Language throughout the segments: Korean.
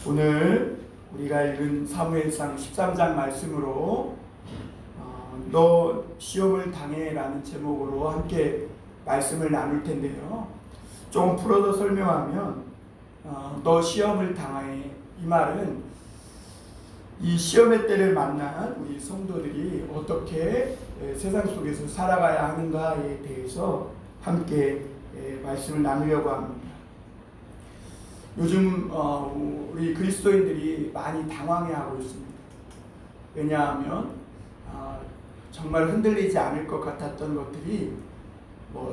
오늘 우리가 읽은 사무엘상 13장 말씀으로 너 시험을 당해 라는 제목으로 함께 말씀을 나눌 텐데요. 조금 풀어서 설명하면 너 시험을 당해, 이 말은 이 시험의 때를 만난 우리 성도들이 어떻게 세상 속에서 살아가야 하는가에 대해서 함께 말씀을 나누려고 합니다. 요즘 우리 그리스도인들이 많이 당황해하고 있습니다. 왜냐하면 정말 흔들리지 않을 것 같았던 것들이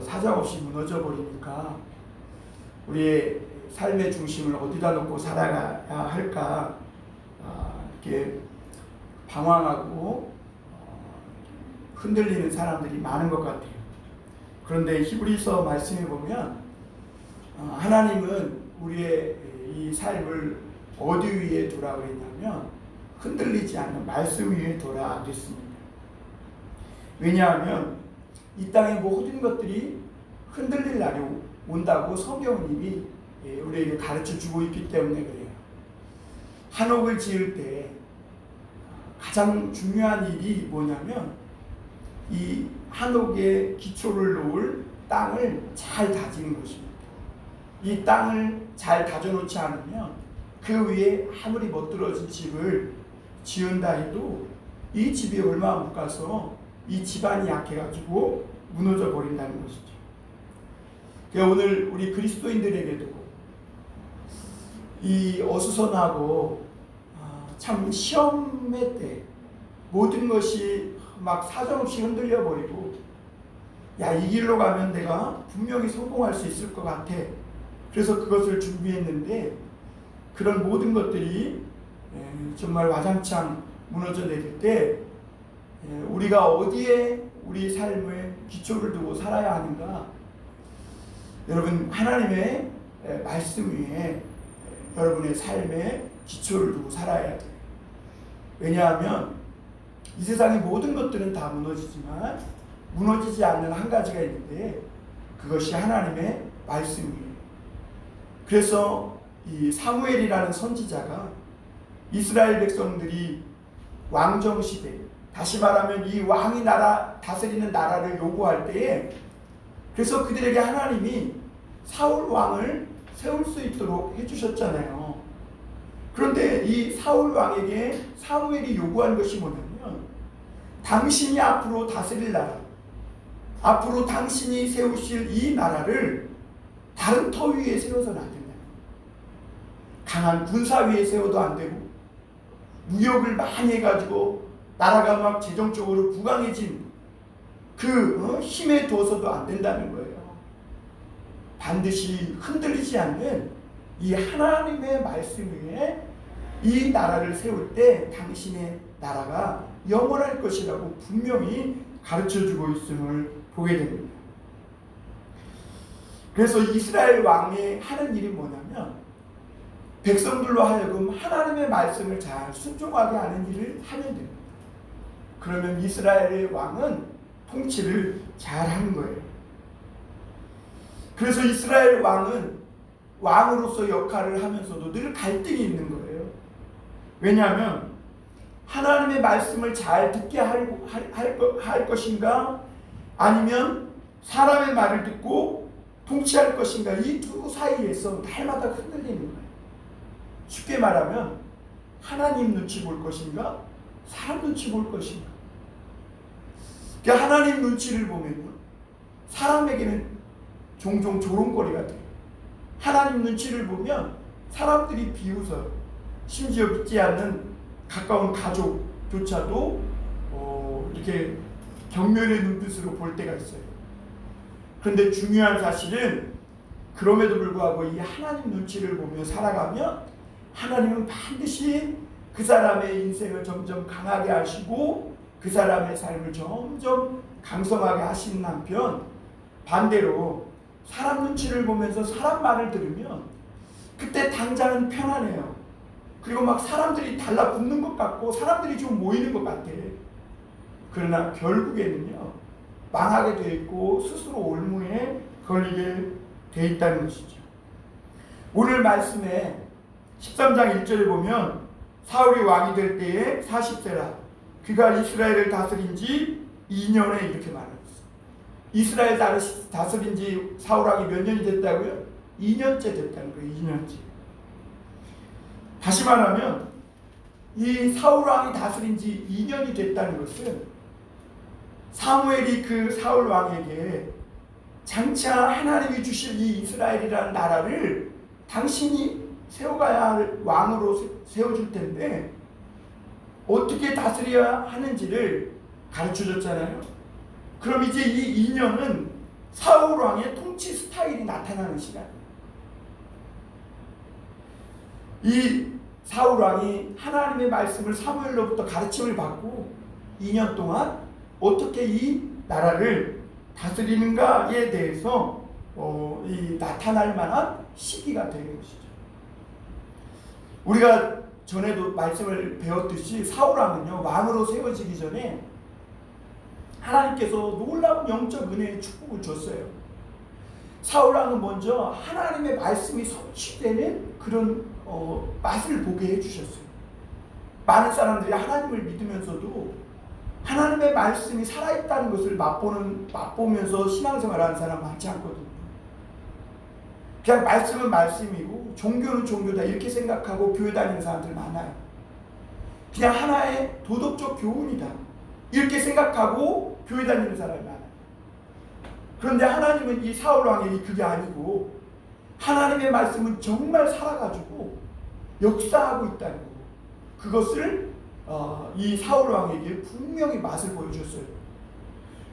사정없이 무너져 버리니까 우리의 삶의 중심을 어디다 놓고 살아가야 할까 이렇게 방황하고 흔들리는 사람들이 많은 것 같아요. 그런데 히브리서 말씀에 보면 하나님은 우리의 이 삶을 어디 위에 두라 그랬냐면 흔들리지 않는 말씀 위에 두라 그랬습니다. 왜냐하면 이 땅의 모든 것들이 흔들릴 날이 온다고 성경은 이미 우리에게 가르쳐 주고 있기 때문에 그래요. 한옥을 지을 때 가장 중요한 일이 뭐냐면 이 한옥의 기초를 놓을 땅을 잘 다지는 것입니다. 이 땅을 잘 다져놓지 않으면 그 위에 아무리 멋들어진 집을 지은다 해도 이 집이 얼마 못 가서 이 집안이 약해가지고 무너져 버린다는 것이죠. 그러니까 오늘 우리 그리스도인들에게도 이 어수선하고 참 시험의 때 모든 것이 막 사정없이 흔들려 버리고 이 길로 가면 내가 분명히 성공할 수 있을 것 같아. 그래서 그것을 준비했는데 그런 모든 것들이 정말 와장창 무너져 내릴 때 우리가 어디에 우리 삶의 기초를 두고 살아야 하는가? 여러분, 하나님의 말씀 위에 여러분의 삶의 기초를 두고 살아야 돼요. 왜냐하면 이 세상의 모든 것들은 다 무너지지만 무너지지 않는 한 가지가 있는데 그것이 하나님의 말씀이에요. 그래서 이 사무엘이라는 선지자가 이스라엘 백성들이 왕정시대, 다시 말하면 이 왕이 다스리는 나라를 요구할 때에 그래서 그들에게 하나님이 사울 왕을 세울 수 있도록 해주셨잖아요. 그런데 이 사울 왕에게 사무엘이 요구한 것이 뭐냐면 당신이 앞으로 다스릴 나라, 앞으로 당신이 세우실 이 나라를 다른 터 위에 세워서는 안 된다. 강한 군사 위에 세워도 안 되고 무역을 많이 해가지고 나라가 막 재정적으로 부강해진 그 힘에 두어서도 안 된다는 거예요. 반드시 흔들리지 않는 이 하나님의 말씀 위에 이 나라를 세울 때 당신의 나라가 영원할 것이라고 분명히 가르쳐주고 있음을 보게 됩니다. 그래서 이스라엘 왕이 하는 일이 뭐냐면 백성들로 하여금 하나님의 말씀을 잘 순종하게 하는 일을 하면 됩니다. 그러면 이스라엘의 왕은 통치를 잘 하는 거예요. 그래서 이스라엘 왕은 왕으로서 역할을 하면서도 늘 갈등이 있는 거예요. 왜냐하면 하나님의 말씀을 잘 듣게 할 것인가 아니면 사람의 말을 듣고 통치할 것인가, 이 두 사이에서 날마다 흔들리는 거예요. 쉽게 말하면 하나님 눈치 볼 것인가 사람 눈치 볼 것인가. 그러니까 하나님 눈치를 보면 사람에게는 종종 조롱거리가 돼요. 하나님 눈치를 보면 사람들이 비웃어요. 심지어 믿지 않는 가까운 가족조차도 이렇게 경멸의 눈빛으로 볼 때가 있어요. 그런데 중요한 사실은 그럼에도 불구하고 이 하나님 눈치를 보며 살아가면 하나님은 반드시 그 사람의 인생을 점점 강하게 하시고 그 사람의 삶을 점점 강성하게 하시는 한편 반대로 사람 눈치를 보면서 사람 말을 들으면 그때 당장은 편안해요. 그리고 막 사람들이 달라붙는 것 같고 사람들이 좀 모이는 것 같아. 그러나 결국에는요 망하게 돼 있고 스스로 올무에 걸리게 돼 있다는 것이죠. 오늘 말씀에 13장 1절에 보면 사울이 왕이 될 때에 40세라 그가 이스라엘을 다스린 지 2년에 이렇게 말하고 있어요. 이스라엘 다스린 지 사울 왕이 몇 년이 됐다고요? 2년째 됐다는 거예요. 2년째. 다시 말하면 이 사울 왕이 다스린 지 2년이 됐다는 것은 사무엘이 그 사울 왕에게 장차 하나님이 주실 이 이스라엘이라는 나라를 당신이 세워가야 할 왕으로 세워줄 텐데 어떻게 다스려야 하는지를 가르쳐줬잖아요. 그럼 이제 이 2년은 사울 왕의 통치 스타일이 나타나는 시간이에요. 이 사울 왕이 하나님의 말씀을 사무엘로부터 가르침을 받고 2년 동안 어떻게 이 나라를 다스리는가에 대해서 나타날 만한 시기가 되는 것이죠. 우리가 전에도 말씀을 배웠듯이 사울 왕은요, 왕으로 세워지기 전에 하나님께서 놀라운 영적 은혜의 축복을 줬어요. 사울 왕은 먼저 하나님의 말씀이 성취되는 그런 맛을 보게 해주셨어요. 많은 사람들이 하나님을 믿으면서도 하나님의 말씀이 살아있다는 것을 맛보면서 신앙생활하는 사람 많지 않거든요. 그냥 말씀은 말씀이고 종교는 종교다 이렇게 생각하고 교회 다니는 사람들 많아요. 그냥 하나의 도덕적 교훈이다 이렇게 생각하고 교회 다니는 사람이 많아요. 그런데 하나님은 이 사울 왕에게 그게 아니고 하나님의 말씀은 정말 살아가지고 역사하고 있다는 거고 그것을 이 사울 왕에게 분명히 맛을 보여줬어요.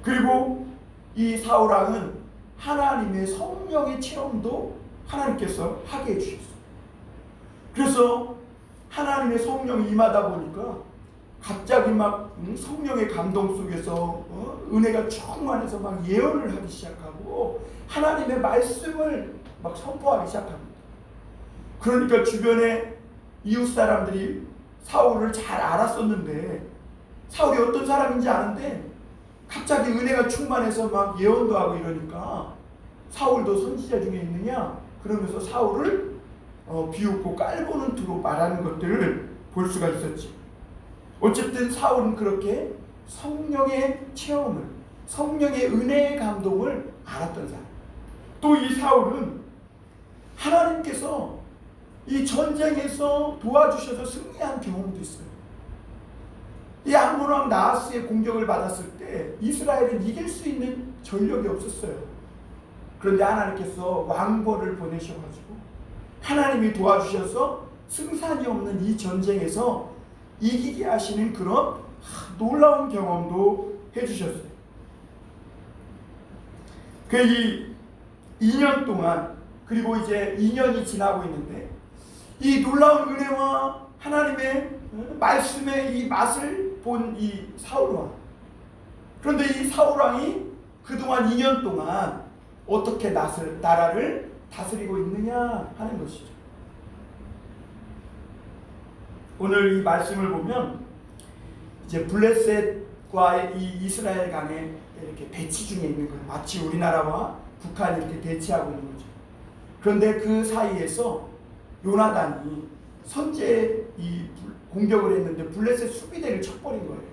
그리고 이 사울 왕은 하나님의 성령의 체험도 하나님께서 하게 해주셨어요. 그래서 하나님의 성령이 임하다 보니까 갑자기 막 성령의 감동 속에서 은혜가 충만해서 막 예언을 하기 시작하고 하나님의 말씀을 막 선포하기 시작합니다. 그러니까 주변에 이웃 사람들이 사울을 잘 알았었는데 사울이 어떤 사람인지 아는데 갑자기 은혜가 충만해서 막 예언도 하고 이러니까 사울도 선지자 중에 있느냐 그러면서 사울을 비웃고 깔보는 투로 말하는 것들을 볼 수가 있었지. 어쨌든 사울은 그렇게 성령의 체험을 성령의 은혜의 감동을 알았던 사람. 또 이 사울은 하나님께서 이 전쟁에서 도와주셔서 승리한 경험도 있어요. 이 암몬 왕 나하스의 공격을 받았을 때 이스라엘은 이길 수 있는 전력이 없었어요. 그런데 하나님께서 왕벌을 보내셔가지고 하나님이 도와주셔서 승산이 없는 이 전쟁에서 이기게 하시는 그런 놀라운 경험도 해주셨어요. 그 이 2년 동안 그리고 이제 2년이 지나고 있는데 이 놀라운 은혜와 하나님의 말씀의 이 맛을 본 이 사울왕. 그런데 이 사울왕이 그동안 2년 동안 어떻게 나라를 다스리고 있느냐 하는 것이죠. 오늘 이 말씀을 보면 이제 블레셋과 이 이스라엘 간에 이렇게 대치 중에 있는 거예요. 마치 우리나라와 북한이 이렇게 대치하고 있는 거죠. 그런데 그 사이에서 요나단이 선제 이 공격을 했는데 블레셋 수비대를 쳐버린 거예요.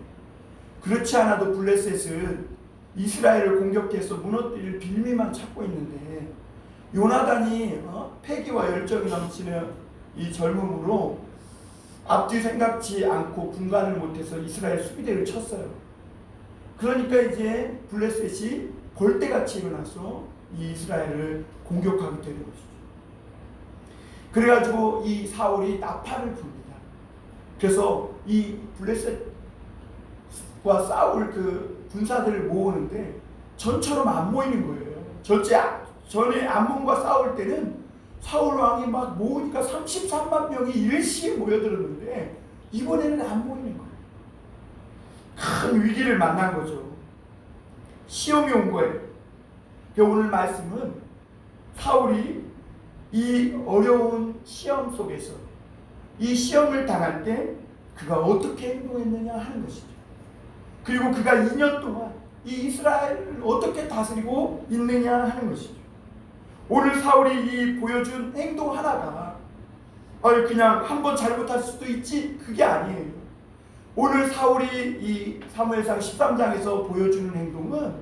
그렇지 않아도 블레셋은 이스라엘을 공격해서 무너뜨릴 빌미만 찾고 있는데 요나단이 패기와 열정이 넘치는 이 젊음으로 앞뒤 생각지 않고 분간을 못해서 이스라엘 수비대를 쳤어요. 그러니까 이제 블레셋이 벌떼같이 일어나서 이 이스라엘을 공격하게 되는 것이죠. 그래가지고 이 사울이 나팔을 붑니다. 그래서 이 블레셋과 싸울 그 군사들을 모으는데 전처럼 안 모이는 거예요. 전에 암몬과 싸울 때는 사울 왕이 막 모으니까 33만 명이 일시에 모여들었는데 이번에는 안 모이는 거예요. 큰 위기를 만난 거죠. 시험이 온 거예요. 오늘 말씀은 사울이 이 어려운 시험 속에서 이 시험을 당할 때 그가 어떻게 행동했느냐 하는 것이죠. 그리고 그가 2년 동안 이 이스라엘을 어떻게 다스리고 있느냐 하는 것이죠. 오늘 사울이 이 보여준 행동 하나가 그냥 한번 잘못할 수도 있지, 그게 아니에요. 오늘 사울이 이 사무엘상 13장에서 보여주는 행동은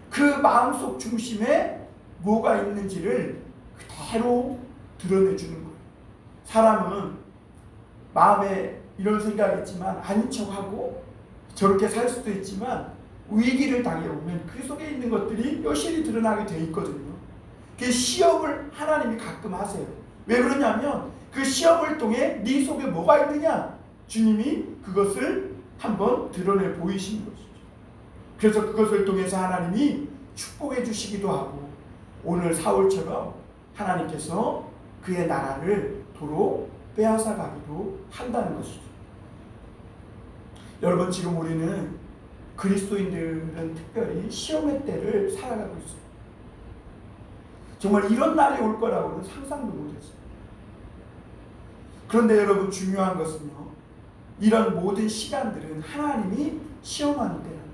그 마음속 중심에 뭐가 있는지를 그대로 드러내주는 거예요. 사람은 마음에 이런 생각이 있지만 아닌 척하고 저렇게 살 수도 있지만 위기를 당해보면 그 속에 있는 것들이 여실히 드러나게 돼 있거든요. 그 시험을 하나님이 가끔 하세요. 왜 그러냐면 그 시험을 통해 네 속에 뭐가 있느냐, 주님이 그것을 한번 드러내 보이시는 것이죠. 그래서 그것을 통해서 하나님이 축복해 주시기도 하고, 오늘 사울처럼 하나님께서 그의 나라를 도로 빼앗아 가기도 한다는 것이죠. 여러분, 지금 우리는 그리스도인들은 특별히 시험의 때를 살아가고 있어요. 정말 이런 날이 올 거라고는 상상도 못했어요. 그런데 여러분, 중요한 것은요, 이런 모든 시간들은 하나님이 시험하는 때라는 거예요.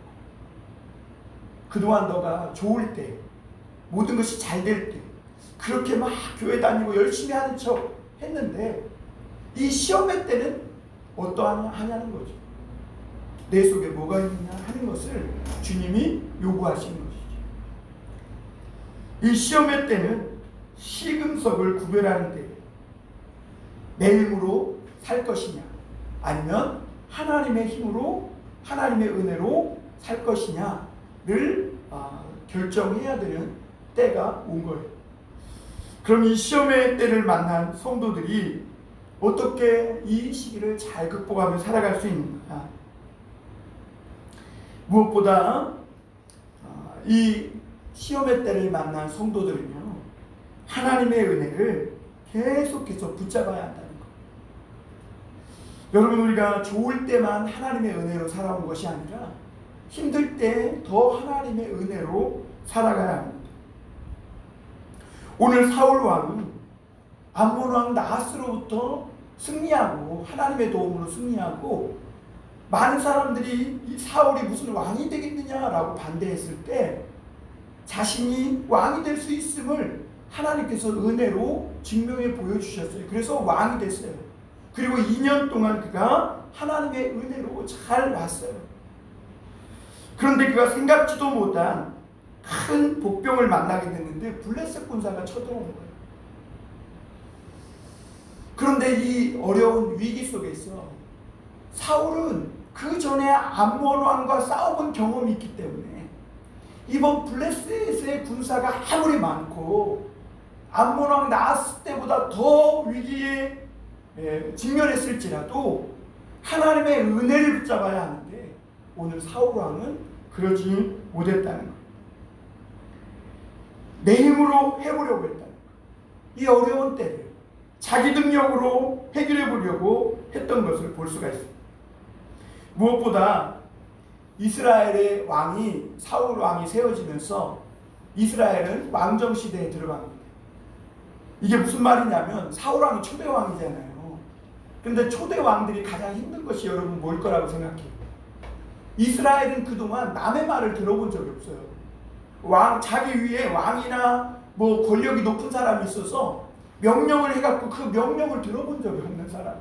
그동안 너가 좋을 때, 모든 것이 잘 될 때, 그렇게 막 교회 다니고 열심히 하는 척 했는데 이 시험의 때는 어떠하냐는 거죠. 내 속에 뭐가 있느냐 하는 것을 주님이 요구하시는 것이죠. 이 시험의 때는 시금석을 구별하는 때, 내 힘으로 살 것이냐 아니면 하나님의 힘으로, 하나님의 은혜로 살 것이냐를 결정해야 되는 때가 온 거예요. 그럼 이 시험의 때를 만난 성도들이 어떻게 이 시기를 잘 극복하며 살아갈 수 있는가? 무엇보다 이 시험의 때를 만난 성도들은요, 하나님의 은혜를 계속해서 붙잡아야 한다는 것. 여러분, 우리가 좋을 때만 하나님의 은혜로 살아온 것이 아니라 힘들 때 더 하나님의 은혜로 살아가야 합니다. 오늘 사울 왕은 암몬 왕 나하스로부터 승리하고, 하나님의 도움으로 승리하고, 많은 사람들이 이 사울이 무슨 왕이 되겠느냐라고 반대했을 때 자신이 왕이 될 수 있음을 하나님께서 은혜로 증명해 보여주셨어요. 그래서 왕이 됐어요. 그리고 2년 동안 그가 하나님의 은혜로 잘 왔어요. 그런데 그가 생각지도 못한 큰 복병을 만나게 됐는데 블레셋 군사가 쳐들어온 거예요. 그런데 이 어려운 위기 속에서 사울은 그 전에 암몬 왕과 싸워본 경험이 있기 때문에 이번 블레셋의 군사가 아무리 많고 암몬 왕 나았을 때보다 더 위기에 직면했을지라도 하나님의 은혜를 붙잡아야 하는데 오늘 사울 왕은 그러지 못했다는 거예요. 내 힘으로 해보려고 했다는 거예요. 이 어려운 때를 자기 능력으로 해결해 보려고 했던 것을 볼 수가 있습니다. 무엇보다 이스라엘의 왕이, 사울 왕이 세워지면서 이스라엘은 왕정 시대에 들어갑니다. 이게 무슨 말이냐면 사울 왕이 초대 왕이잖아요. 근데 초대 왕들이 가장 힘든 것이 여러분 뭘 거라고 생각해요? 이스라엘은 그동안 남의 말을 들어본 적이 없어요. 자기 위에 왕이나 뭐 권력이 높은 사람이 있어서 명령을 해갖고 그 명령을 들어본 적이 없는 사람.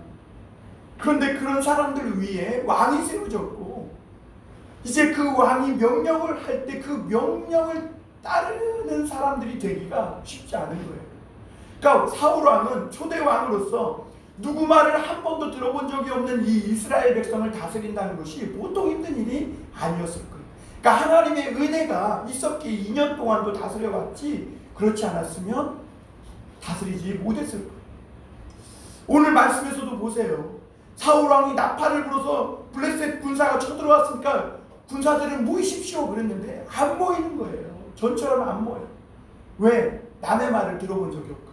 그런데 그런 사람들 위에 왕이 세워졌고, 이제 그 왕이 명령을 할 때 그 명령을 따르는 사람들이 되기가 쉽지 않은 거예요. 그러니까 사울 왕은 초대 왕으로서 누구 말을 한 번도 들어본 적이 없는 이 이스라엘 백성을 다스린다는 것이 보통 힘든 일이 아니었을 거예요. 그러니까 하나님의 은혜가 있었기에 2년 동안도 다스려왔지, 그렇지 않았으면 다스리지 못했을 거예요. 오늘 말씀에서도 보세요. 사울 왕이 나팔을 불어서 블레셋 군사가 쳐들어왔으니까 군사들은 모이십시오 그랬는데 안 모이는 거예요. 전처럼 안 모여요. 왜? 남의 말을 들어본 적이 없거든요.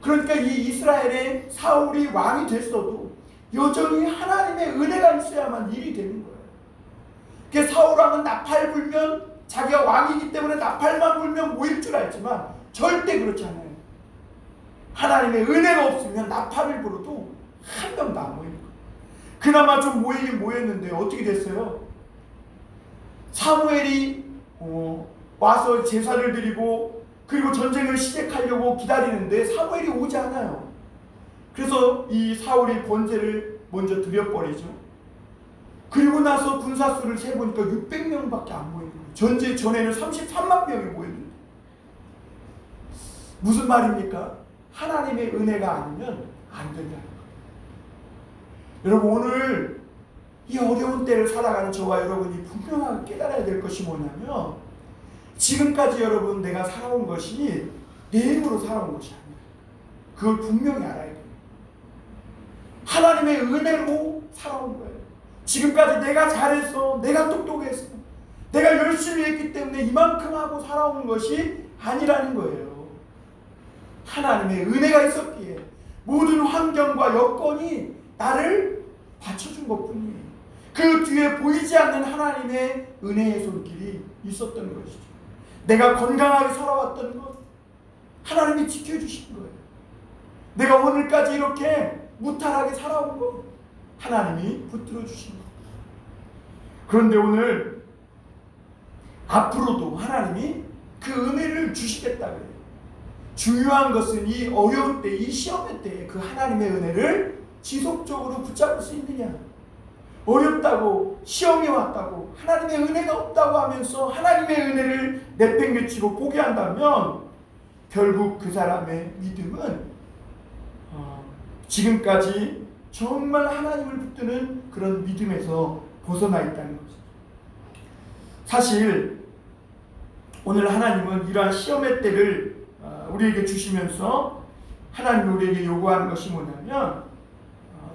그러니까 이 이스라엘의 사울이 왕이 됐어도 여전히 하나님의 은혜가 있어야만 일이 되는 거예요. 그러니까 사울 왕은 나팔 불면 자기가 왕이기 때문에 나팔만 불면 모일 줄 알지만 절대 그렇지 않아요. 하나님의 은혜가 없으면 나팔을 불어도 한 명도 안 모이는 거예요. 그나마 좀 모이긴 모였는데 어떻게 됐어요? 사무엘이 와서 제사를 드리고 그리고 전쟁을 시작하려고 기다리는데 사무엘이 오지 않아요. 그래서 이 사울이 번제를 먼저 드려버리죠. 그리고 나서 군사수를 세보니까 600명밖에 안 보이는 거예요. 전제 전에는 33만 명이 모였는데. 무슨 말입니까? 하나님의 은혜가 아니면 안 된다는 거예요. 여러분, 오늘 이 어려운 때를 살아가는 저와 여러분이 분명하게 깨달아야 될 것이 뭐냐면, 지금까지 여러분 내가 살아온 것이 내 힘으로 살아온 것이 아니에요. 그걸 분명히 알아야 돼요. 하나님의 은혜로 살아온 거예요. 지금까지 내가 잘했어, 내가 똑똑했어, 내가 열심히 했기 때문에 이만큼 하고 살아온 것이 아니라는 거예요. 하나님의 은혜가 있었기에 모든 환경과 여건이 나를 받쳐준 것뿐이에요. 그 뒤에 보이지 않는 하나님의 은혜의 손길이 있었던 것이죠. 내가 건강하게 살아왔던 것, 하나님이 지켜주신 거예요. 내가 오늘까지 이렇게 무탈하게 살아온 것, 하나님이 붙들어 주신 것. 그런데 오늘 앞으로도 하나님이 그 은혜를 주시겠다고 해요. 중요한 것은 이 어려운 때, 이 시험의 때에 그 하나님의 은혜를 지속적으로 붙잡을 수 있느냐. 어렵다고, 시험이 왔다고, 하나님의 은혜가 없다고 하면서 하나님의 은혜를 내팽개치고 포기한다면 결국 그 사람의 믿음은 지금까지 정말 하나님을 붙드는 그런 믿음에서 벗어나 있다는 거죠. 사실 오늘 하나님은 이러한 시험의 때를 우리에게 주시면서 하나님이 우리에게 요구하는 것이 뭐냐면,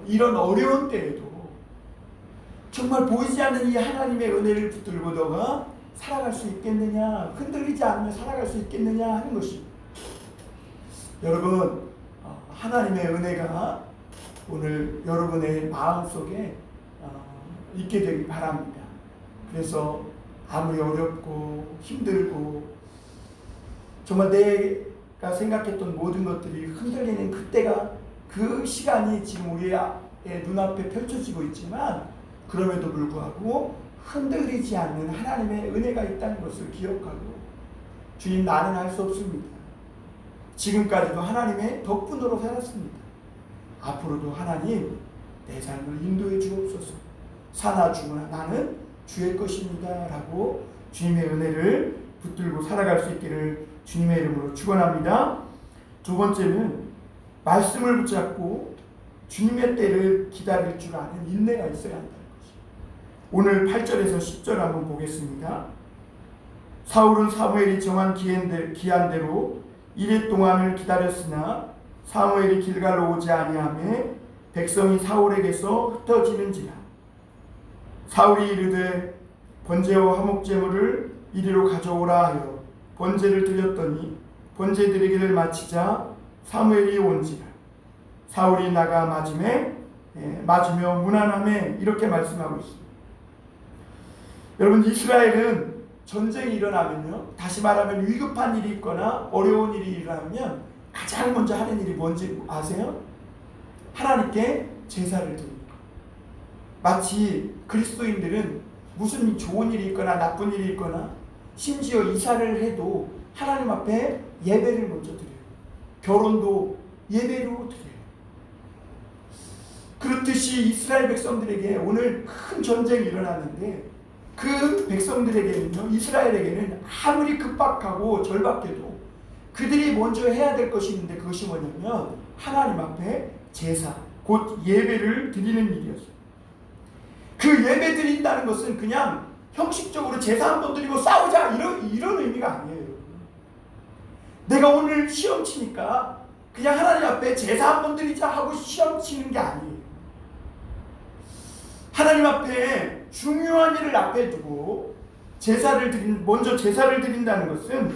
이런 어려운 때에도 정말 보이지 않는 이 하나님의 은혜를 붙들고 너가 살아갈 수 있겠느냐, 흔들리지 않으며 살아갈 수 있겠느냐 하는 것입니다. 여러분, 하나님의 은혜가 오늘 여러분의 마음속에 있게 되길 바랍니다. 그래서 아무리 어렵고 힘들고 정말 내가 생각했던 모든 것들이 흔들리는 그때가, 그 시간이 지금 우리의 눈앞에 펼쳐지고 있지만, 그럼에도 불구하고 흔들리지 않는 하나님의 은혜가 있다는 것을 기억하고, 주님, 나는 할 수 없습니다. 지금까지도 하나님의 덕분으로 살았습니다. 앞으로도 하나님 내 삶을 인도해 주옵소서. 사나 죽으나 나는 주의 것입니다 라고 주님의 은혜를 붙들고 살아갈 수 있기를 주님의 이름으로 축원합니다. 두 번째는 말씀을 붙잡고 주님의 때를 기다릴 줄 아는 인내가 있어야 한다는 것입니다. 오늘 8절에서 10절 한번 보겠습니다. 사울은 사무엘이 정한 기한대로 이레 동안을 기다렸으나 사무엘이 길갈로 오지 아니하매 백성이 사울에게서 흩어지는지라. 사울이 이르되 번제와 화목제물을 이리로 가져오라 하여 번제를 드렸더니 번제 드리기를 마치자 사무엘이 온지라. 사울이 나가 맞으며 무난함에 이렇게 말씀하고 있습니다. 여러분, 이스라엘은 전쟁이 일어나면요, 다시 말하면 위급한 일이 있거나 어려운 일이 일어나면 가장 먼저 하는 일이 뭔지 아세요? 하나님께 제사를 드립니다. 마치 그리스도인들은 무슨 좋은 일이 있거나 나쁜 일이 있거나 심지어 이사를 해도 하나님 앞에 예배를 먼저 드려요. 결혼도 예배로 드려요. 그렇듯이 이스라엘 백성들에게 오늘 큰 전쟁이 일어나는데, 그 백성들에게는요, 이스라엘에게는 아무리 급박하고 절박해도 그들이 먼저 해야 될 것이 있는데, 그것이 뭐냐면 하나님 앞에 제사, 곧 예배를 드리는 일이었어요. 그 예배 드린다는 것은 그냥 형식적으로 제사 한번 드리고 싸우자 이런 의미가 아니에요. 내가 오늘 시험 치니까 그냥 하나님 앞에 제사 한번 드리자 하고 시험 치는 게 아니에요. 하나님 앞에 중요한 일을 앞에 두고 먼저 제사를 드린다는 것은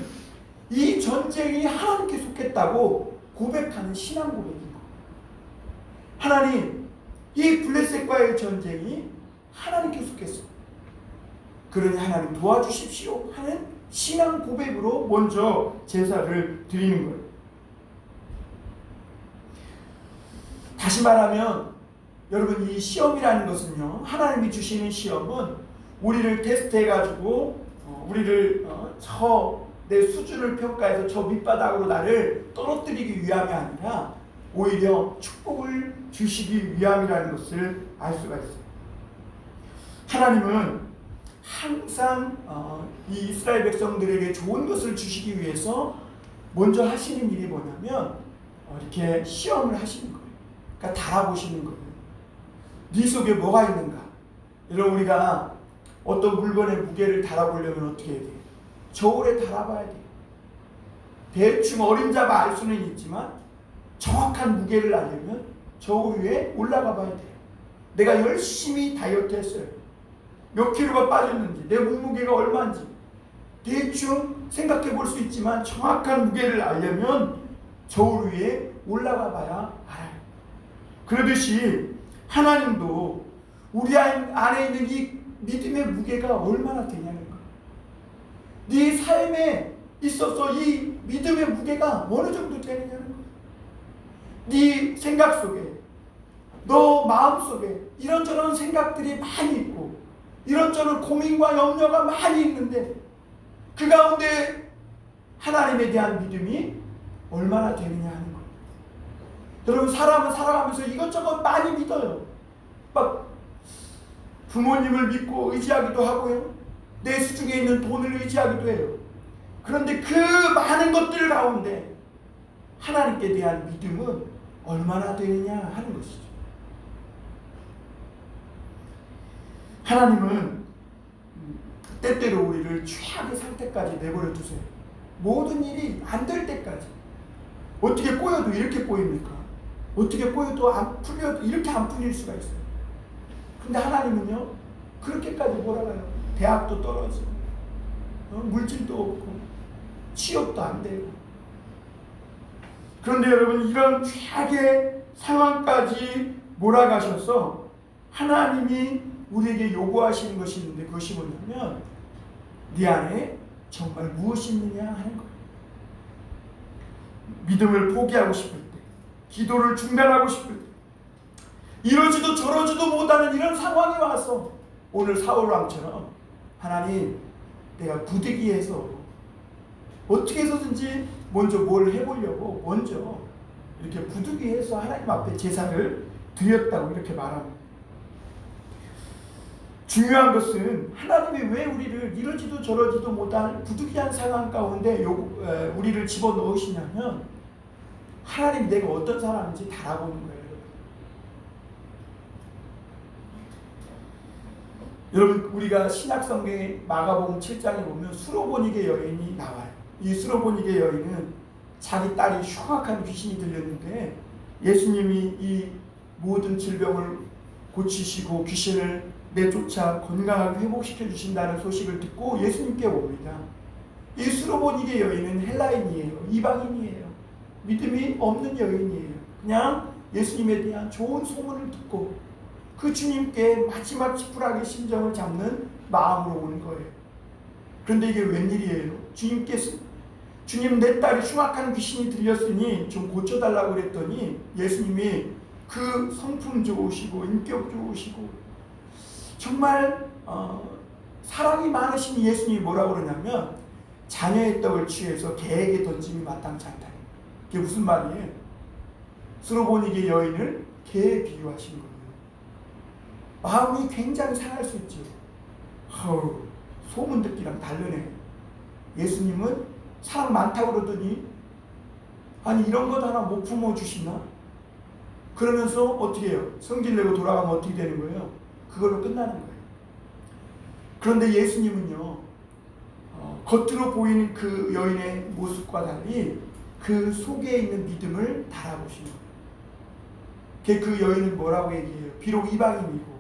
이 전쟁이 하나님께 속했다고 고백하는 신앙 고백입니다. 하나님, 이 블레셋과의 전쟁이 하나님께 속했습니다. 그러니 하나님 도와주십시오 하는 신앙 고백으로 먼저 제사를 드리는 거예요. 다시 말하면 여러분, 이 시험이라는 것은요, 하나님이 주시는 시험은 우리를 테스트해가지고 우리를 내 수준을 평가해서 저 밑바닥으로 나를 떨어뜨리기 위함이 아니라 오히려 축복을 주시기 위함이라는 것을 알 수가 있어요. 하나님은 항상 이 이스라엘 백성들에게 좋은 것을 주시기 위해서 먼저 하시는 일이 뭐냐면 이렇게 시험을 하시는 거예요. 그러니까 달아보시는 거예요. 네 속에 뭐가 있는가? 여러분, 우리가 어떤 물건의 무게를 달아보려면 어떻게 해야 돼요? 저울에 달아봐야 돼요. 대충 어림잡아 알 수는 있지만 정확한 무게를 알려면 저울 위에 올라가 봐야 돼요. 내가 열심히 다이어트 했어요. 몇 킬로가 빠졌는지, 내 몸무게가 얼마인지 대충 생각해 볼 수 있지만 정확한 무게를 알려면 저울 위에 올라가 봐야 알아요. 그러듯이 하나님도 우리 안에 있는 이 믿음의 무게가 얼마나 되냐는 거예요. 네 삶에 있어서 이 믿음의 무게가 어느 정도 되느냐는 거예요. 네 생각 속에, 너 마음 속에 이런저런 생각들이 많이 있고 이런저런 고민과 염려가 많이 있는데 그 가운데 하나님에 대한 믿음이 얼마나 되느냐 하는 거예요. 여러분, 사람은 살아가면서 이것저것 많이 믿어요. 막 부모님을 믿고 의지하기도 하고요. 내 수중에 있는 돈을 의지하기도 해요. 그런데 그 많은 것들 가운데 하나님께 대한 믿음은 얼마나 되느냐 하는 것이죠. 하나님은 때때로 우리를 최악의 상태까지 내버려 두세요. 모든 일이 안 될 때까지. 어떻게 꼬여도 이렇게 꼬입니까? 어떻게 꼬여도 안 풀려도 이렇게 안 풀릴 수가 있어요. 근데 하나님은요, 그렇게까지 몰아가요. 대학도 떨어지고 물질도 없고 취업도 안 되고. 그런데 여러분, 이런 최악의 상황까지 몰아가셔서 하나님이 우리에게 요구하시는 것이 있는데 그것이 뭐냐면 네 안에 정말 무엇이 있느냐 하는 거예요. 믿음을 포기하고 싶을 때, 기도를 중단하고 싶을 때, 이러지도 저러지도 못하는 이런 상황이 와서 오늘 사울왕처럼 하나님, 내가 부득이해서 어떻게 해서든지 먼저 뭘 해보려고 먼저 이렇게 부득이해서 하나님 앞에 제사를 드렸다고 이렇게 말합니다. 중요한 것은 하나님이 왜 우리를 이러지도 저러지도 못한 부득이한 상황 가운데 우리를 집어넣으시냐면 하나님 내가 어떤 사람인지 다 알아보는 거예요. 여러분, 우리가 신약성경의 마가복음 7장에 보면 수로보니게 여인이 나와요. 이 수로보니게 여인은 자기 딸이 흉악한 귀신이 들렸는데 예수님이 이 모든 질병을 고치시고 귀신을 내쫓아 건강하게 회복시켜 주신다는 소식을 듣고 예수님께 옵니다. 이 수로보니게 여인은 헬라인이에요. 이방인이에요. 믿음이 없는 여인이에요. 그냥 예수님에 대한 좋은 소문을 듣고 그 주님께 마지막 지푸라기 심정을 잡는 마음으로 온 거예요. 그런데 이게 웬일이에요? 주님께서 주님, 내 딸이 흉악한 귀신이 들렸으니 좀 고쳐달라고 그랬더니 예수님이 그 성품 좋으시고 인격 좋으시고 정말 사랑이 많으신 예수님이 뭐라고 그러냐면 자녀의 떡을 취해서 개에게 던짐이 마땅치 않다. 그게 무슨 말이에요? 수로보니게 여인을 개에 비유하신 거예요. 마음이 굉장히 상할 수 있죠. 소문 듣기랑 다르네. 예수님은 사람 많다고 그러더니 아니 이런 것 하나 못 품어주시나? 그러면서 어떻게 해요? 성질 내고 돌아가면 어떻게 되는 거예요? 그걸로 끝나는 거예요. 그런데 예수님은요, 겉으로 보이는 그 여인의 모습과 달리 그 속에 있는 믿음을 달아보시는 거예요. 그 여인은 뭐라고 얘기해요? 비록 이방인이고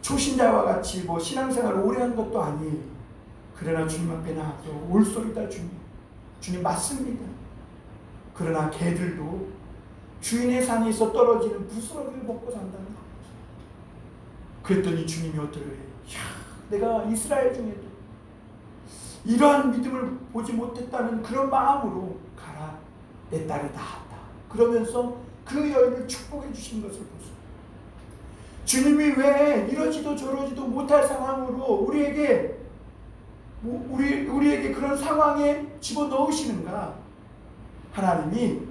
초신자와 같이 뭐 신앙생활을 오래 한 것도 아니에요. 그러나 주님 앞에 나와서 올소리다 주님 맞습니다. 그러나 개들도 주인의 상에서 떨어지는 부스러기를 먹고 산다는 거. 그랬더니 주님이 어떻게 해요? 내가 이스라엘 중에도 이러한 믿음을 보지 못했다는 그런 마음으로 가라, 내 딸이 나았다. 그러면서 그 여인을 축복해 주신 것을 보세요. 주님이 왜 이러지도 저러지도 못할 상황으로 우리에게 그런 상황에 집어넣으시는가? 하나님이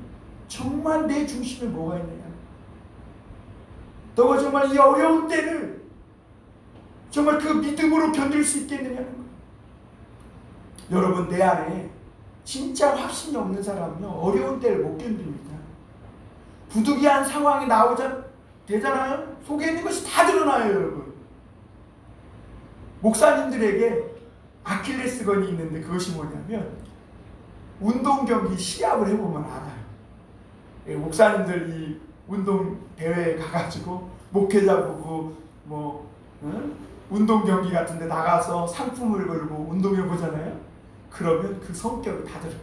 정말 내 중심에 뭐가 있느냐. 너가 정말 이 어려운 때를 정말 그 믿음으로 견딜 수 있겠느냐는 거예요. 여러분, 내 안에 진짜 확신이 없는 사람은요, 어려운 때를 못 견딥니다. 부득이한 상황이 되잖아요. 속에 있는 것이 다 드러나요, 여러분. 목사님들에게 아킬레스건이 있는데 그것이 뭐냐면 운동 경기 시합을 해보면 알아요. 목사님들 이 운동 대회에 가가지고 목회자 보고 운동 경기 같은데 나가서 상품을 걸고 운동해 보잖아요. 그러면 그 성격이 다 들어요.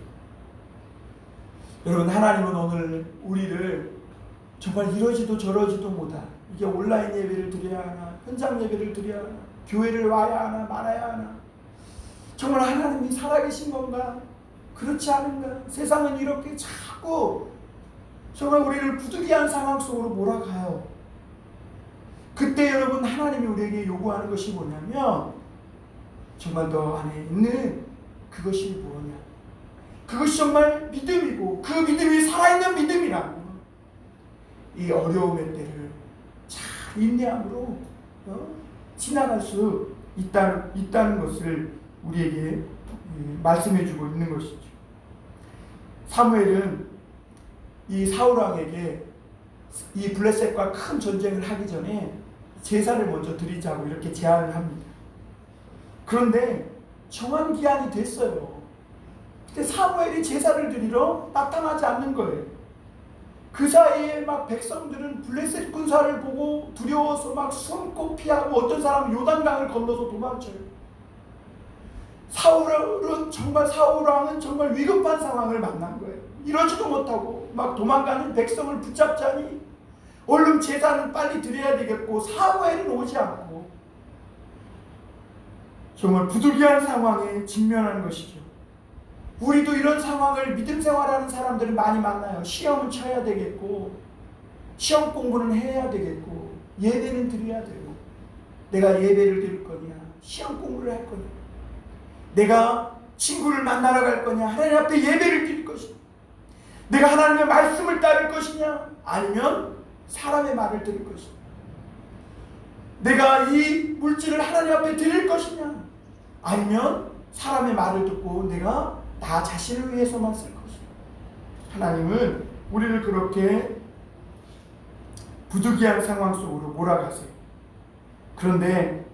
여러분, 하나님은 오늘 우리를 정말 이러지도 저러지도 못한, 이게 온라인 예배를 드려야 하나, 현장 예배를 드려야 하나, 교회를 와야 하나 말아야 하나, 정말 하나님이 살아계신 건가, 그렇지 않은가, 세상은 이렇게 자꾸 정말 우리를 부득이한 상황 속으로 몰아가요. 그때 여러분, 하나님이 우리에게 요구하는 것이 뭐냐면 정말 너 안에 있는 그것이 뭐냐, 그것이 정말 믿음이고 그 믿음이 살아있는 믿음이라고. 이 어려움의 때를 잘 인내함으로 지나갈 수 있다는 것을 우리에게 말씀해주고 있는 것이죠. 사무엘은 이 사울왕에게 이 블레셋과 큰 전쟁을 하기 전에 제사를 먼저 드리자고 이렇게 제안을 합니다. 그런데 정한 기한이 됐어요. 근데 사무엘이 제사를 드리러 나타나지 않는 거예요. 그 사이에 막 백성들은 블레셋 군사를 보고 두려워서 막 숨고 피하고, 어떤 사람은 요단강을 건너서 도망쳐요. 사울왕은 정말 위급한 상황을 만난 거예요. 이러지도 못하고 막 도망가는 백성을 붙잡자니 얼른 제사는 빨리 드려야 되겠고 사무엘은 오지 않고, 정말 부득이한 상황에 직면하는 것이죠. 우리도 이런 상황을 믿음 생활하는 사람들을 많이 만나요. 시험은 쳐야 되겠고, 시험 공부는 해야 되겠고, 예배는 드려야 되고, 내가 예배를 드릴 거냐, 시험 공부를 할 거냐, 내가 친구를 만나러 갈 거냐, 하나님 앞에 예배를 드릴 것이냐, 내가 하나님의 말씀을 따를 것이냐, 아니면 사람의 말을 들을 것이냐, 내가 이 물질을 하나님 앞에 드릴 것이냐, 아니면 사람의 말을 듣고 내가 나 자신을 위해서만 쓸 것이냐. 하나님은 우리를 그렇게 부득이한 상황 속으로 몰아가세요. 그런데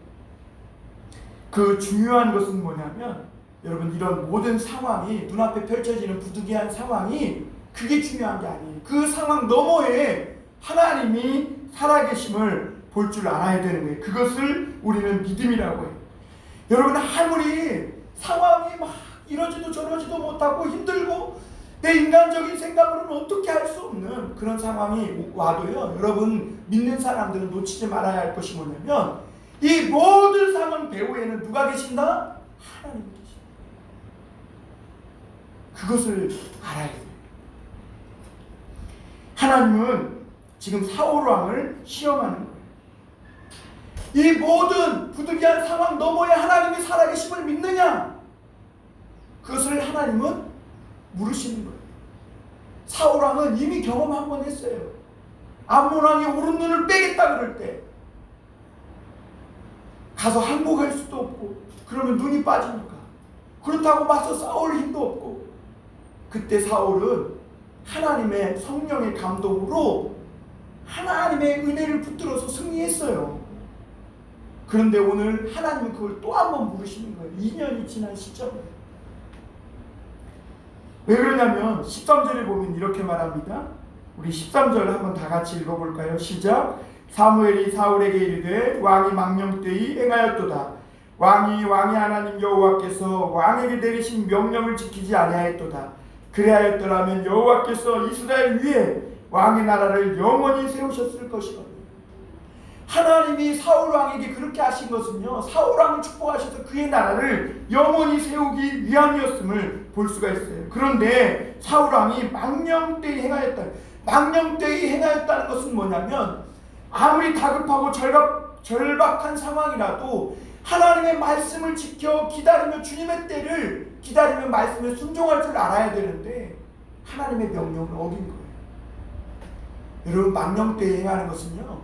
그 중요한 것은 뭐냐면, 여러분, 이런 모든 상황이, 눈앞에 펼쳐지는 부득이한 상황이 그게 중요한 게 아니에요. 그 상황 너머에 하나님이 살아계심을 볼 줄 알아야 되는 거예요. 그것을 우리는 믿음이라고 해요. 여러분, 아무리 상황이 막 이러지도 저러지도 못하고 힘들고 내 인간적인 생각으로는 어떻게 할 수 없는 그런 상황이 와도요, 여러분, 믿는 사람들은 놓치지 말아야 할 것이 뭐냐면, 이 모든 상황 배후에는 누가 계신다? 하나님이 계신다. 그것을 알아야 돼요. 하나님은 지금 사울왕을 시험하는 거예요. 이 모든 부득이한 상황 너머에 하나님이 살아계심을 믿느냐? 그것을 하나님은 물으시는 거예요. 사울왕은 이미 경험 한 번 했어요. 암몬왕이 오른눈을 빼겠다 그럴 때 가서 항복할 수도 없고, 그러면 눈이 빠지니까 그렇다고 맞서 싸울 힘도 없고, 그때 사울은 하나님의 성령의 감동으로 하나님의 은혜를 붙들어서 승리했어요. 그런데 오늘 하나님은 그걸 또 한 번 물으시는 거예요. 2년이 지난 시점에. 왜 그러냐면 13절에 보면 이렇게 말합니다. 우리 13절 한번 다 같이 읽어볼까요? 시작. 사무엘이 사울에게 이르되 왕이 망령되이 행하였도다. 왕이 하나님 여호와께서 왕에게 내리신 명령을 지키지 아니하였도다. 그래하였더라면 여호와께서 이스라엘 위에 왕의 나라를 영원히 세우셨을 것이거든요. 하나님이 사울왕에게 그렇게 하신 것은요, 사울왕을 축복하셔서 그의 나라를 영원히 세우기 위함이었음을 볼 수가 있어요. 그런데 사울왕이 망령되이 행하였다. 망령되이 행하였다는 것은 뭐냐면, 아무리 다급하고 절박한 상황이라도 하나님의 말씀을 지켜 기다리며 주님의 때를 기다리며 말씀에 순종할 줄 알아야 되는데 하나님의 명령을 어긴 거예요. 여러분, 망령되이 행하는 것은요,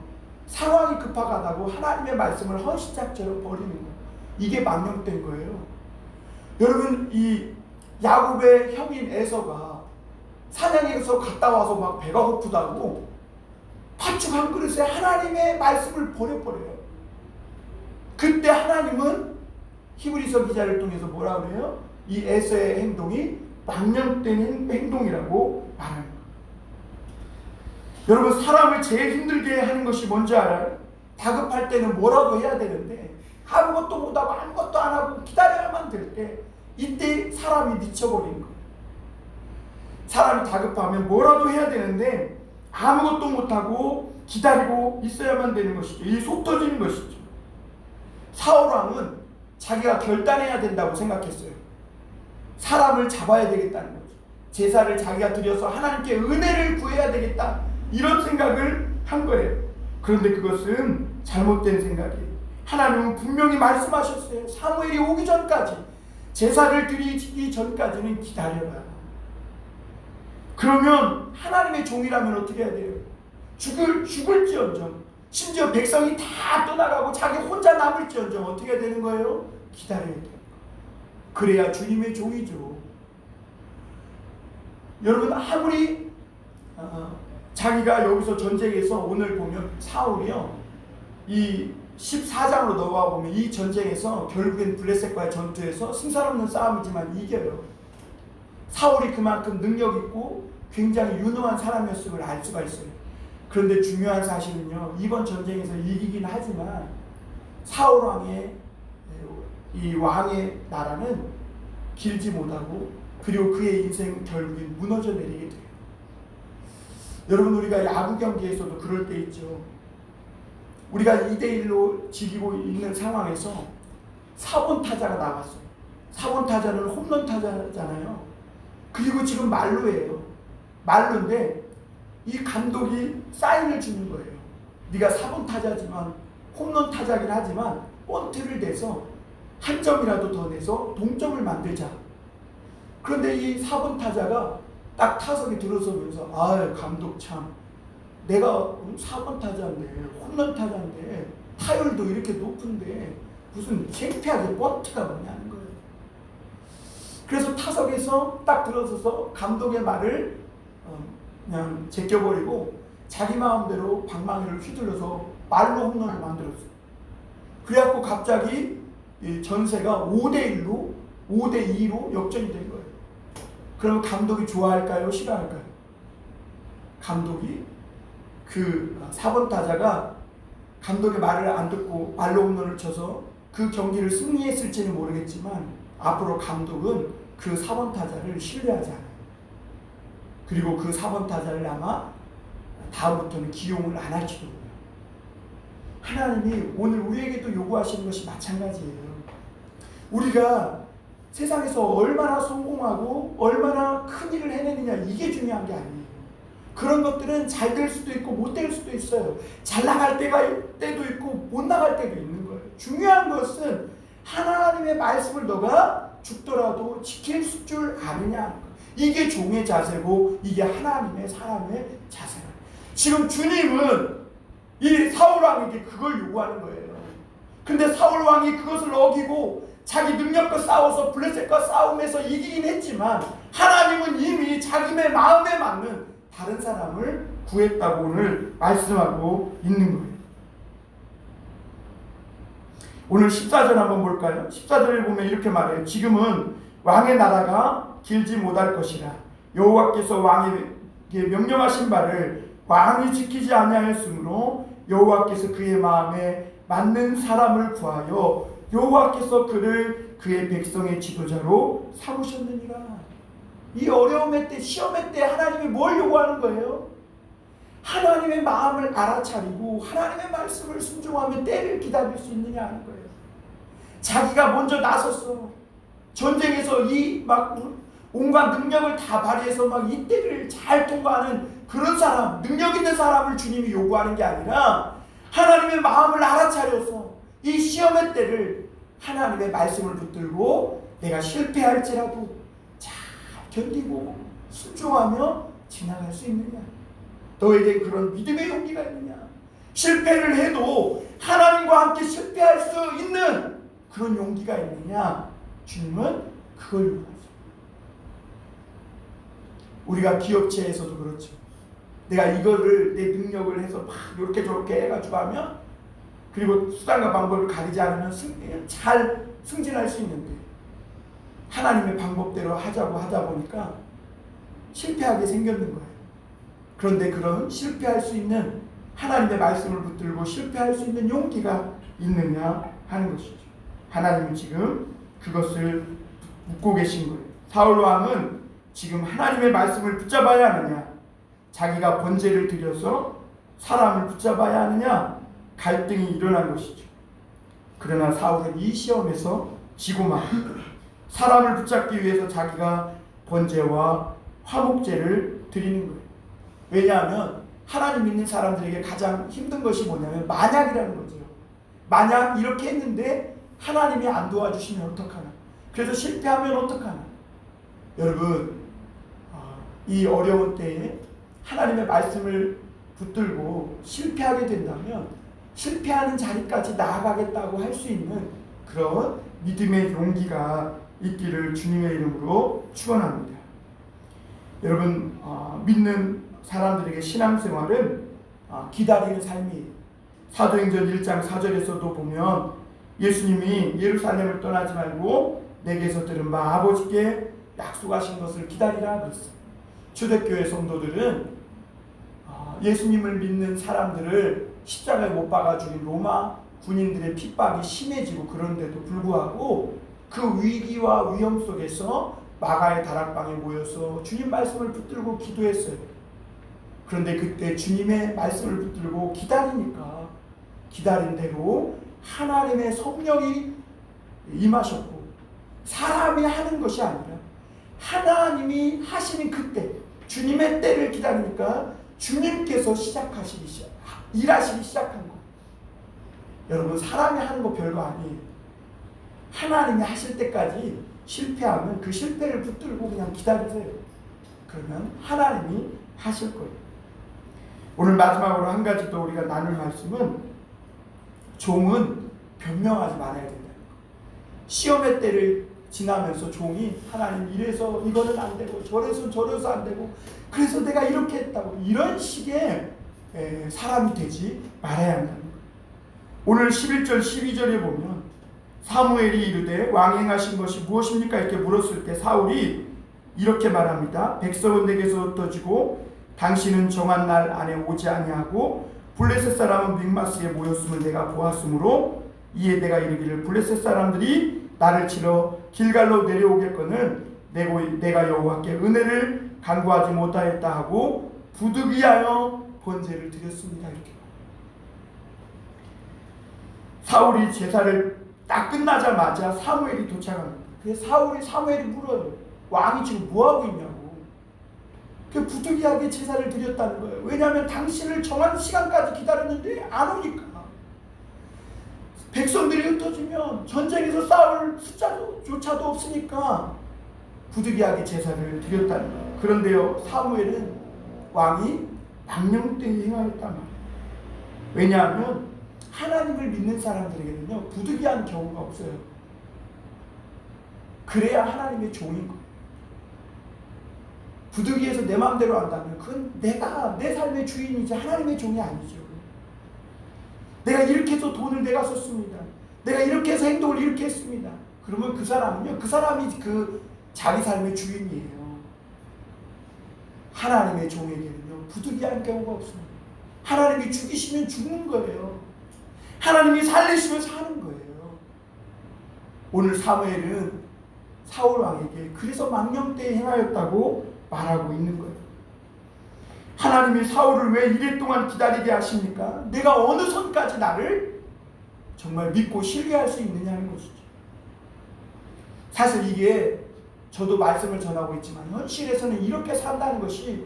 상황이 급하다고 하나님의 말씀을 헌신짝처럼 버리는 거예요. 이게 망령된 거예요. 여러분, 이 야곱의 형인 에서가 사냥에서 갔다 와서 막 배가 고프다고 팥죽 한 그릇에 하나님의 말씀을 버려버려요. 그때 하나님은 히브리서 기자를 통해서 뭐라 그래요? 이 에서의 행동이 망령된 행동이라고 말하는 거예요. 여러분, 사람을 제일 힘들게 하는 것이 뭔지 알아요? 다급할 때는 뭐라도 해야 되는데 아무것도 못하고 아무것도 안 하고 기다려야만 될 때, 이때 사람이 미쳐버리는 거예요. 사람이 다급하면 뭐라도 해야 되는데 아무것도 못하고 기다리고 있어야만 되는 것이죠. 이 속 터지는 것이죠. 사울왕은 자기가 결단해야 된다고 생각했어요. 사람을 잡아야 되겠다는 거죠. 제사를 자기가 드려서 하나님께 은혜를 구해야 되겠다, 이런 생각을 한 거예요. 그런데 그것은 잘못된 생각이에요. 하나님은 분명히 말씀하셨어요. 사무엘이 오기 전까지, 제사를 드리기 전까지는 기다려라. 그러면 하나님의 종이라면 어떻게 해야 돼요? 죽을지언정, 심지어 백성이 다 떠나가고 자기 혼자 남을지언정 어떻게 해야 되는 거예요? 기다려야 돼요. 그래야 주님의 종이죠. 여러분, 아무리 자기가 여기서 전쟁에서, 오늘 보면 사울이요, 이 14장으로 넘어가 보면 이 전쟁에서 결국엔 블레셋과의 전투에서 승산없는 싸움이지만 이겨요. 사울이 그만큼 능력 있고 굉장히 유능한 사람이었음을 알 수가 있어요. 그런데 중요한 사실은요, 이번 전쟁에서 이기긴 하지만 사울 왕의 이 왕의 나라는 길지 못하고, 그리고 그의 인생은 결국엔 무너져 내리게 돼요. 여러분, 우리가 야구 경기에서도 그럴 때 있죠. 우리가 2대1로 지기고 있는 상황에서 4번 타자가 나갔어요. 4번 타자는 홈런 타자잖아요. 그리고 지금 말루예요. 말루인데 이 감독이 사인을 주는 거예요. 네가 4번 타자지만, 홈런 타자긴 하지만 번트를 내서 한 점이라도 더 내서 동점을 만들자. 그런데 이 4번 타자가 딱 타석에 들어서면서, 아유, 감독 참, 내가 4번 타자인데, 홈런 타자인데, 타율도 이렇게 높은데 무슨 창피하게 번트가 뭐냐는 거예요. 그래서 타석에서 딱 들어서서 감독의 말을 그냥 제껴버리고 자기 마음대로 방망이를 휘둘러서 말로 홈런을 만들었어요. 그래갖고 갑자기 이 전세가 5대1로 5대2로 역전이 된 거예요. 그러면 감독이 좋아할까요? 싫어할까요? 감독이 그 4번 타자가 감독의 말을 안 듣고 말로 홈런을 쳐서 그 경기를 승리했을지는 모르겠지만 앞으로 감독은 그 4번 타자를 신뢰하지 않아요. 그리고 그 4번 타자를 아마 다음부터는 기용을 안 할지도 몰라요. 하나님이 오늘 우리에게도 요구하시는 것이 마찬가지예요. 우리가 세상에서 얼마나 성공하고 얼마나 큰 일을 해내느냐, 이게 중요한 게 아니에요. 그런 것들은 잘 될 수도 있고 못 될 수도 있어요. 잘 나갈 때도 있고 못 나갈 때도 있는 거예요. 중요한 것은 하나님의 말씀을 너가 죽더라도 지킬 줄 아느냐. 이게 종의 자세고 이게 하나님의 사람의 자세예요. 지금 주님은 이 사울왕에게 그걸 요구하는 거예요. 근데 사울왕이 그것을 어기고 자기 능력과 싸워서 블레셋과 싸움에서 이기긴 했지만 하나님은 이미 자기의 마음에 맞는 다른 사람을 구했다고 오늘 말씀하고 있는 거예요. 오늘 14절 한번 볼까요? 14절을 보면 이렇게 말해요. 지금은 왕의 나라가 길지 못할 것이라. 여호와께서 왕에게 명령하신 바를 왕이 지키지 아니하였으므로 여호와께서 그의 마음에 맞는 사람을 구하여 여호와께서 그를 그의 백성의 지도자로 삼으셨느니라. 이 어려움의 때, 시험의 때 하나님이 뭘 요구하는 거예요? 하나님의 마음을 알아차리고 하나님의 말씀을 순종하며 때를 기다릴 수 있느냐 하는 거예요. 자기가 먼저 나섰어. 전쟁에서 이 막 온갖 능력을 다 발휘해서 막 이 때를 잘 통과하는 그런 사람, 능력 있는 사람을 주님이 요구하는 게 아니라 하나님의 마음을 알아차려서 이 시험의 때를 하나님의 말씀을 붙들고 내가 실패할지라도 잘 견디고 순종하며 지나갈 수 있느냐. 너에게 그런 믿음의 용기가 있느냐? 실패를 해도 하나님과 함께 실패할 수 있는 그런 용기가 있느냐? 주님은 그걸 요구하죠. 우리가 기업체에서도 그렇죠. 내가 이거를 내 능력을 해서 막 이렇게 저렇게 해가지고 하면, 그리고 수단과 방법을 가리지 않으면 잘 승진할 수 있는데, 하나님의 방법대로 하자고 하다 보니까 실패하게 생겼는 거예요. 그런데 그런 실패할 수 있는, 하나님의 말씀을 붙들고 실패할 수 있는 용기가 있느냐 하는 것이죠. 하나님은 지금 그것을 묻고 계신 거예요. 사울 왕은 지금 하나님의 말씀을 붙잡아야 하느냐, 자기가 번제를 드려서 사람을 붙잡아야 하느냐, 갈등이 일어난 것이죠. 그러나 사울은 이 시험에서 지고만 사람을 붙잡기 위해서 자기가 번제와 화목제를 드리는 거예요. 왜냐하면 하나님 믿는 사람들에게 가장 힘든 것이 뭐냐면 만약이라는 거죠. 만약 이렇게 했는데 하나님이 안 도와주시면 어떡하나, 그래서 실패하면 어떡하나. 여러분, 이 어려운 때에 하나님의 말씀을 붙들고 실패하게 된다면 실패하는 자리까지 나아가겠다고 할 수 있는 그런 믿음의 용기가 있기를 주님의 이름으로 축원합니다. 여러분, 믿는 사람들에게 신앙생활은 기다리는 삶이에요. 사도행전 1장 4절에서도 보면 예수님이 예루살렘을 떠나지 말고 내게서 들은 바 아버지께 약속하신 것을 기다리라 그랬어요. 초대교회 성도들은 예수님을 믿는 사람들을 십자가에 못 박아 죽인 로마 군인들의 핍박이 심해지고, 그런데도 불구하고 그 위기와 위험 속에서 마가의 다락방에 모여서 주님 말씀을 붙들고 기도했어요. 그런데 그때 주님의 말씀을 붙들고 기다리니까 기다린 대로 하나님의 성령이 임하셨고, 사람이 하는 것이 아니라 하나님이 하시는 그때, 주님의 때를 기다리니까 주님께서 일하시기 시작한 거. 여러분, 사람이 하는 거 별거 아니에요. 하나님이 하실 때까지 실패하면 그 실패를 붙들고 그냥 기다리세요. 그러면 하나님이 하실 거예요. 오늘 마지막으로 한 가지 더 우리가 나눌 말씀은, 종은 변명하지 말아야 된다는 거. 시험의 때를 지나면서 종이 하나님 이래서 이거는 안 되고 저래서 안 되고 그래서 내가 이렇게 했다고, 이런 식의 사람이 되지 말아야 한다는 거예요. 오늘 11절 12절에 보면 사무엘이 이르되 왕이 행하신 것이 무엇입니까? 이렇게 물었을 때 사울이 이렇게 말합니다. 백성은 내게서 흩어지고 당신은 정한 날 안에 오지 아니하고 블레셋 사람은 믹마스에 모였음을 내가 보았으므로 이에 내가 이르기를 블레셋 사람들이 나를 치러 길갈로 내려오겠거늘 내가 여호와께 은혜를 간구하지 못하였다 하고 부득이하여 번제를 드렸습니다. 이렇게 사울이 제사를 딱 끝나자마자 사무엘이 도착합니다. 그래서 사무엘이 물어요. 왕이 지금 뭐하고 있냐고. 그 부득이하게 제사를 드렸다는 거예요. 왜냐하면 당신을 정한 시간까지 기다렸는데 안 오니까. 백성들이 흩어지면 전쟁에서 싸울 숫자조차도 없으니까 부득이하게 제사를 드렸다는 거예요. 그런데요, 사무엘은 왕이 망령되이 행하였단 말이에요. 왜냐하면 하나님을 믿는 사람들에게는요, 부득이한 경우가 없어요. 그래야 하나님의 종인 거예요. 부득이해서 내 마음대로 한다면 그건 내가 내 삶의 주인이지 하나님의 종이 아니죠. 내가 이렇게 해서 돈을 내가 썼습니다. 내가 이렇게 해서 행동을 이렇게 했습니다. 그러면 그 사람이 그 자기 삶의 주인이에요. 하나님의 종에게는요, 부득이한 경우가 없습니다. 하나님이 죽이시면 죽는 거예요. 하나님이 살리시면 사는 거예요. 오늘 사무엘은 사울 왕에게 그래서 망령되이 행하였다고 말하고 있는 거예요. 하나님이 사울을 왜 이랫동안 기다리게 하십니까? 내가 어느 선까지 나를 정말 믿고 신뢰할 수 있느냐는 것이죠. 사실 이게 저도 말씀을 전하고 있지만 현실에서는 이렇게 산다는 것이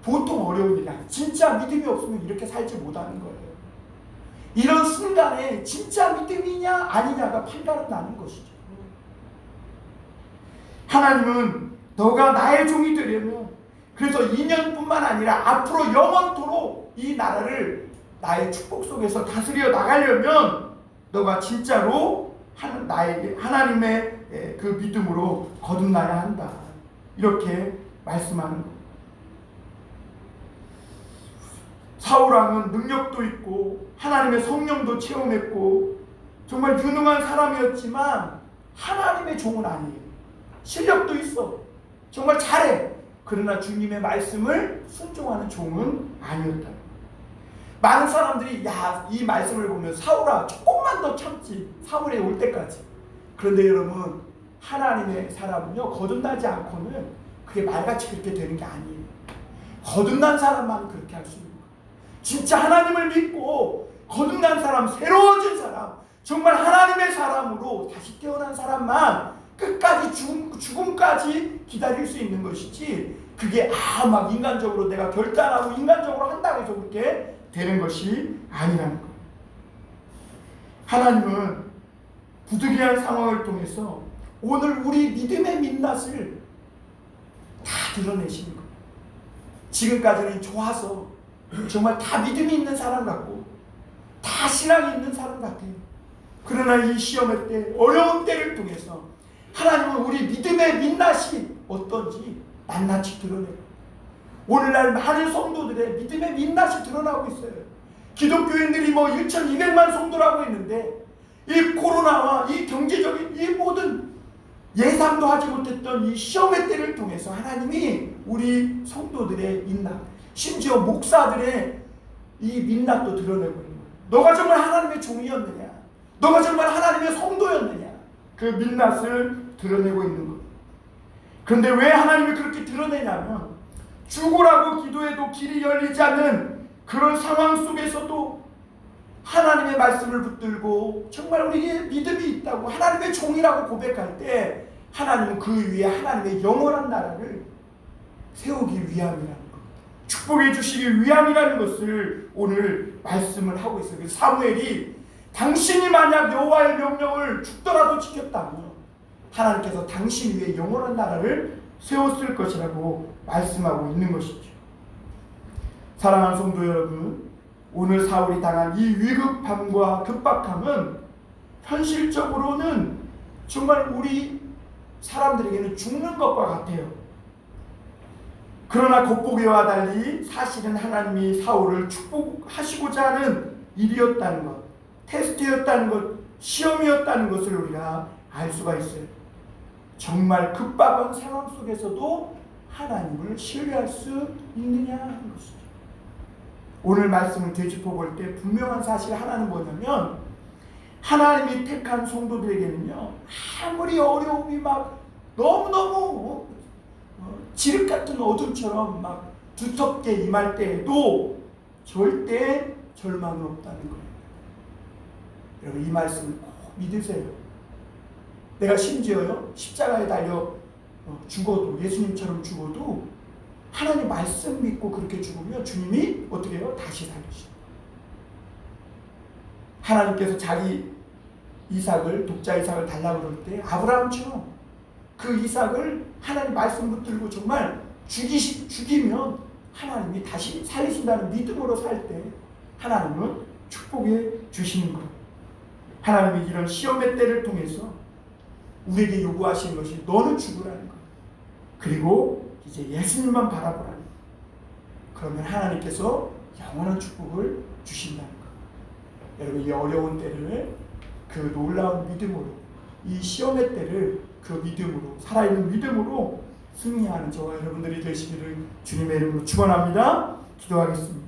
보통 어려운 일이 아니에요. 진짜 믿음이 없으면 이렇게 살지 못하는 거예요. 이런 순간에 진짜 믿음이냐 아니냐가 판단은 나는 것이죠. 하나님은 너가 나의 종이 되려면 그래서 2년뿐만 아니라 앞으로 영원토록 이 나라를 나의 축복 속에서 다스려 나가려면 너가 진짜로 나에게 하나님의 그 믿음으로 거듭나야 한다. 이렇게 말씀하는 거예요. 사울왕은 능력도 있고 하나님의 성령도 체험했고 정말 유능한 사람이었지만 하나님의 종은 아니에요. 실력도 있어. 정말 잘해. 그러나 주님의 말씀을 순종하는 종은 아니었다. 많은 사람들이 이 말씀을 보면 사울아 조금만 더 참지. 사울에 올 때까지. 그런데 여러분 하나님의 사람은요 거듭나지 않고는 그게 말같이 그렇게 되는 게 아니에요. 거듭난 사람만 그렇게 할 수 있는 거예요. 진짜 하나님을 믿고 거듭난 사람, 새로워진 사람, 정말 하나님의 사람으로 다시 태어난 사람만 끝까지 죽음까지 기다릴 수 있는 것이지 그게 막 인간적으로 내가 결단하고 인간적으로 한다고 해서 그렇게 되는 것이 아니라는 거예요. 하나님은 부득이한 상황을 통해서 오늘 우리 믿음의 민낯을 다 드러내시는 거예요. 지금까지는 좋아서 정말 다 믿음이 있는 사람 같고 다 신앙이 있는 사람 같아요. 그러나 이 시험의 때, 어려운 때를 통해서 하나님은 우리 믿음의 민낯이 어떤지 낱낱이 드러내요. 오늘날 많은 성도들의 믿음의 민낯이 드러나고 있어요. 기독교인들이 1,200만 성도라고 했는데 이 코로나와 이 경제적인 이 모든 예상도 하지 못했던 이 시험의 때를 통해서 하나님이 우리 성도들의 민낯, 심지어 목사들의 이 민낯도 드러내고 있는 거예요. 너가 정말 하나님의 종이었느냐? 너가 정말 하나님의 성도였느냐? 그 민낯을 드러내고 있는 거예요. 그런데 왜 하나님이 그렇게 드러내냐면 죽으라고 기도해도 길이 열리지 않는 그런 상황 속에서도 하나님의 말씀을 붙들고 정말 우리에게 믿음이 있다고 하나님의 종이라고 고백할 때 하나님은 그 위에 하나님의 영원한 나라를 세우기 위함이라는 것, 축복해 주시기 위함이라는 것을 오늘 말씀을 하고 있어요. 그래서 사무엘이 당신이 만약 여호와의 명령을 죽더라도 지켰다면 하나님께서 당신 위에 영원한 나라를 세웠을 것이라고 말씀하고 있는 것이죠. 사랑하는 성도 여러분, 오늘 사울이 당한 이 위급함과 급박함은 현실적으로는 정말 우리 사람들에게는 죽는 것과 같아요. 그러나 겉보기와 달리 사실은 하나님이 사울을 축복하시고자 하는 일이었다는 것, 테스트였다는 것, 시험이었다는 것을 우리가 알 수가 있어요. 정말 급박한 상황 속에서도 하나님을 신뢰할 수 있느냐 하는 것이죠. 오늘 말씀을 되짚어 볼 때 분명한 사실 하나는 뭐냐면 하나님이 택한 성도들에게는요 아무리 어려움이 막 너무너무 지륵 같은 어둠처럼 막 두텁게 임할 때에도 절대 절망은 없다는 거예요. 여러분 이 말씀을 꼭 믿으세요. 내가 심지어요 십자가에 달려 죽어도 예수님처럼 죽어도 하나님 말씀 믿고 그렇게 죽으면 주님이 어떻게 해요? 다시 살리시죠. 하나님께서 자기 이삭을 독자 이삭을 달라고 그럴 때 아브라함처럼 그 이삭을 하나님 말씀 붙들고 정말 죽이면 하나님이 다시 살리신다는 믿음으로 살 때 하나님은 축복해 주시는 거예요. 하나님이 이런 시험의 때를 통해서 우리에게 요구하시는 것이 너는 죽으라는 거예요. 그리고 이제 예수님만 바라보라는 거예요. 그러면 하나님께서 영원한 축복을 주신다는 거예요. 여러분 이 어려운 때를 그 놀라운 믿음으로, 이 시험의 때를 그 믿음으로, 살아있는 믿음으로 승리하는 저와 여러분들이 되시기를 주님의 이름으로 축원합니다. 기도하겠습니다.